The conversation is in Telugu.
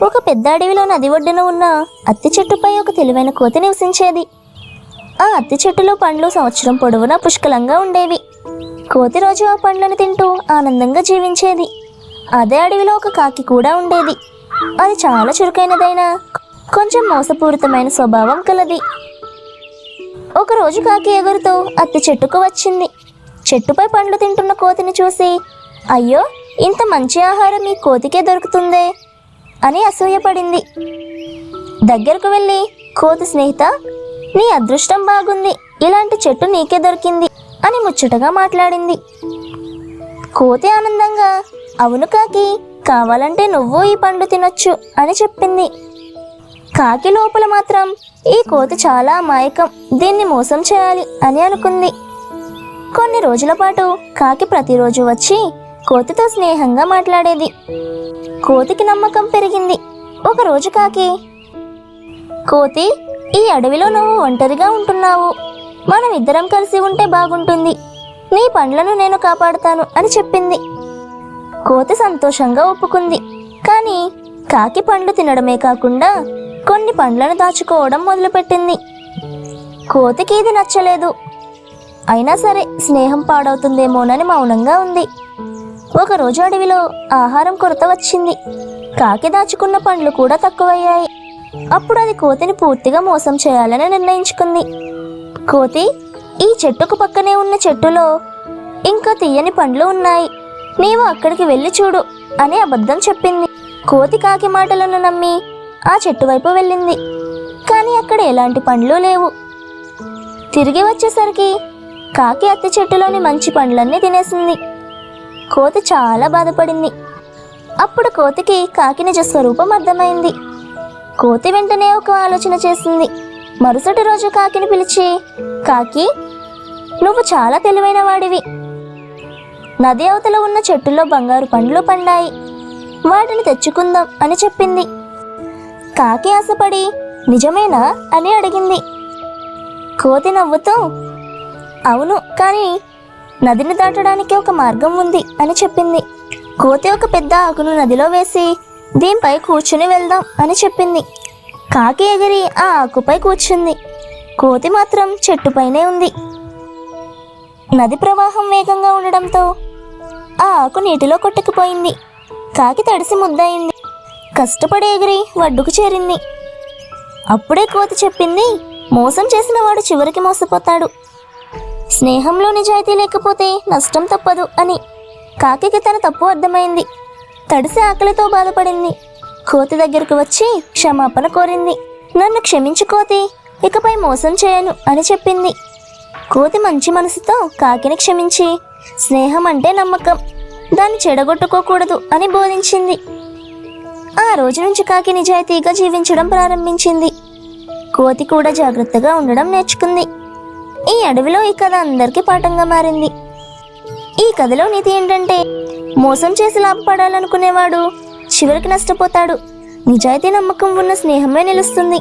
ఒక పెద్ద అడవిలో నది ఒడ్డున ఉన్న అత్తి చెట్టుపై ఒక తెలివైన కోతి నివసించేది. ఆ అత్తి చెట్టులో పండ్లు సంవత్సరం పొడవునా పుష్కలంగా ఉండేవి. కోతి రోజు ఆ పండ్లను తింటూ ఆనందంగా జీవించేది. అదే అడవిలో ఒక కాకి కూడా ఉండేది. అది చాలా చురుకైనదైనా కొంచెం మోసపూరితమైన స్వభావం కలది. ఒకరోజు కాకి ఎగురుతూ అత్తి చెట్టుకు వచ్చింది. చెట్టుపై పండ్లు తింటున్న కోతిని చూసి, అయ్యో, ఇంత మంచి ఆహారం ఈ కోతికే దొరుకుతుందే అని అసూయపడింది. దగ్గరకు వెళ్ళి, కోతి స్నేహిత, నీ అదృష్టం బాగుంది, ఇలాంటి చెట్టు నీకే దొరికింది అని ముచ్చటగా మాట్లాడింది. కోతి ఆనందంగా, అవును కాకి, కావాలంటే నువ్వు ఈ పండు తినొచ్చు అని చెప్పింది. కాకి లోపల మాత్రం ఈ కోతి చాలా అమాయకం, దీన్ని మోసం చేయాలి అని అనుకుంది. కొన్ని రోజుల పాటు కాకి ప్రతిరోజు వచ్చి కోతితో స్నేహంగా మాట్లాడేది. కోతికి నమ్మకం పెరిగింది. ఒకరోజు కాకి, కోతి, ఈ అడవిలో నువ్వు ఒంటరిగా ఉంటున్నావు, మనం ఇద్దరం కలిసి ఉంటే బాగుంటుంది, నీ పండ్లను నేను కాపాడుతాను అని చెప్పింది. కోతి సంతోషంగా ఒప్పుకుంది. కానీ కాకి పండ్లు తినడమే కాకుండా కొన్ని పండ్లను దాచుకోవడం మొదలుపెట్టింది. కోతికి ఇది నచ్చలేదు. అయినా సరే స్నేహం పాడవుతుందేమోనని మౌనంగా ఉంది. ఒకరోజు అడవిలో ఆహారం కొరత వచ్చింది. కాకి దాచుకున్న పండ్లు కూడా తక్కువయ్యాయి. అప్పుడు అది కోతిని పూర్తిగా మోసం చేయాలని నిర్ణయించుకుంది. కోతి, ఈ చెట్టుకు పక్కనే ఉన్న చెట్టులో ఇంకా తీయని పండ్లు ఉన్నాయి, నీవు అక్కడికి వెళ్ళి చూడు అని అబద్ధం చెప్పింది. కోతి కాకి మాటలను నమ్మి ఆ చెట్టు వైపు వెళ్ళింది. కానీ అక్కడ ఎలాంటి పండ్లు లేవు. తిరిగి వచ్చేసరికి కాకి అత్తి చెట్టులోని మంచి పండ్లన్నీ తినేసింది. కోతి చాలా బాధపడింది. అప్పుడు కోతికి కాకి నిజ స్వరూపం అర్థమైంది. కోతి వెంటనే ఒక ఆలోచన చేసింది. మరుసటి రోజు కాకిని పిలిచి, కాకి, నువ్వు చాలా తెలివైన వాడివి, నది అవతల ఉన్న చెట్టులో బంగారు పండ్లు పండాయి, వాటిని తెచ్చుకుందాం అని చెప్పింది. కాకి ఆశపడి, నిజమేనా అని అడిగింది. కోతి నవ్వుతూ, అవును, కానీ నదిని దాటడానికి ఒక మార్గం ఉంది అని చెప్పింది. కోతి ఒక పెద్ద ఆకును నదిలో వేసి, దీనిపై కూర్చుని వెళ్దాం అని చెప్పింది. కాకి ఎగిరి ఆ ఆకుపై కూర్చుంది. కోతి మాత్రం చెట్టుపైనే ఉంది. నది ప్రవాహం వేగంగా ఉండడంతో ఆ ఆకు నీటిలో కొట్టుకుపోయింది. కాకి తడిసి ముద్దయింది. కష్టపడి ఎగిరి ఒడ్డుకు చేరింది. అప్పుడే కోతి చెప్పింది, మోసం చేసిన వాడు చివరికి మోసపోతాడు, స్నేహంలో నిజాయితీ లేకపోతే నష్టం తప్పదు అని. కాకికి తన తప్పు అర్థమైంది. తడిసి ఆకలితో బాధపడింది. కోతి దగ్గరకు వచ్చి క్షమాపణ కోరింది. నన్ను క్షమించు కోతి, ఇకపై మోసం చేయను అని చెప్పింది. కోతి మంచి మనసుతో కాకిని క్షమించి, స్నేహం అంటే నమ్మకం, దాన్ని చెడగొట్టుకోకూడదు అని బోధించింది. ఆ రోజు నుంచి కాకి నిజాయితీగా జీవించడం ప్రారంభించింది. కోతి కూడా జాగ్రత్తగా ఉండడం నేర్చుకుంది. ఈ అడవిలో ఈ కథ అందరికీ పాఠంగా మారింది. ఈ కథలో నీతి ఏంటంటే, మోసం చేసి లాభపడాలనుకునేవాడు చివరికి నష్టపోతాడు. నిజాయితీ నమ్మకం ఉన్న స్నేహమే నిలుస్తుంది.